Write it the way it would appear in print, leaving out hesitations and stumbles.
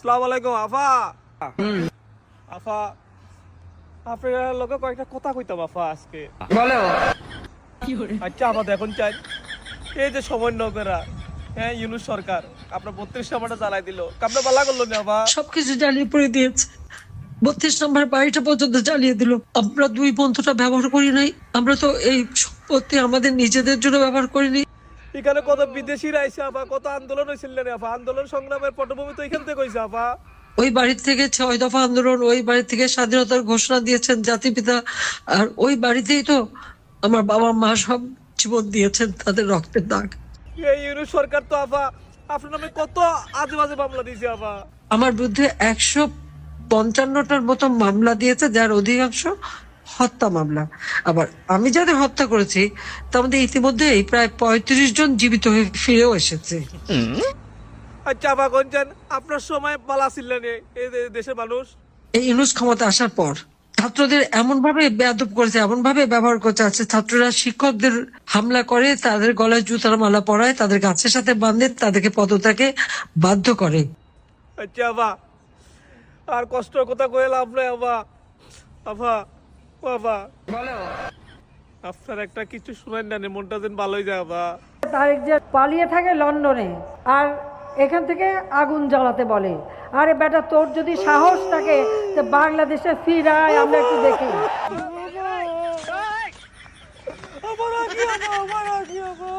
আসসালামু আলাইকুম আফা। আফা আপনার লোকে কয়েকটা কথা কইতাম আফা আজকে। বলো। আচ্ছা আফা দেখুন চাই এই যে সমন্বয়করা, হ্যাঁ ইউনূস সরকার আপনার 32 নম্বরটা জ্বালাই দিল, কামটা বালা করলো না আফা? সবকিছু জ্বালিয়ে পড়ে দিয়েছে। 32 নম্বর বাড়িটা পর্যন্ত জ্বালিয়ে দিল। আমরা দুই বন্ধুটা ব্যবহার করি নাই, আমরা তো এই সম্পত্তি আমাদের নিজেদের জন্য ব্যবহার করিনি। এখানে কত বিদেশিরা আইছে আফা, কত আন্দোলন হয়েছিল না আফা, আন্দোলন সংগ্রামের পটভূমি তো এখান থেকে হয়েছে আফা। ওই বাড়ি থেকে 6 দফা আন্দোলন, ওই বাড়ি থেকে স্বাধীনতার ঘোষণা দিয়েছেন জাতিপিতা, আর ওই বাড়িতেই তো আমার বাবা মা সব জীবন দিয়েছেন, তাদের রক্তের দাগ। এই ইউনূস সরকার তো আফা আপনার নামে কত আজে বাজে মামলা দিয়েছে আফা। আমার বিরুদ্ধে 155টার মতো মামলা দিয়েছে, যার অধিকাংশ হত্যা মামলা। আবার আমি যাদের হত্যা করেছি তার মধ্যে ইতিমধ্যেই প্রায় 35 জন জীবিত হয়ে ফিরেও এসেছে। আচ্ছা আফা কোনছেন আপনার সময় পালা ছিলেন এই দেশের মানুষ? এই ইউনূস ক্ষমতা আসার পর ছাত্রদের এমন ভাবে বেয়াদব করেছে, এমন ভাবে ব্যবহার করতে আছে, ছাত্ররা শিক্ষকদের হামলা করে, তাদের গলায় জুতার মালা পরায়, তাদের গাছের সাথে বাঁধে, তাদেরকে পদত্যাগে বাধ্য করে। আচ্ছা আফা আর কষ্ট কথা কয়ে লাভ নাই আফা। আফা ও আফা বলো। আপনার একটা কিছু শুনেন না, মনটা যেন ভালোই যায় আফা। তারেক যে পালিয়ে থাকে লন্ডনে, আর এখান থেকে আগুন জ্বালাতে বলে। আরে বেটা, তোর যদি সাহস থাকে তো বাংলাদেশে ফিরায়, আমরা একটু দেখি। আমার আগে আফা, আমার আগে আফা।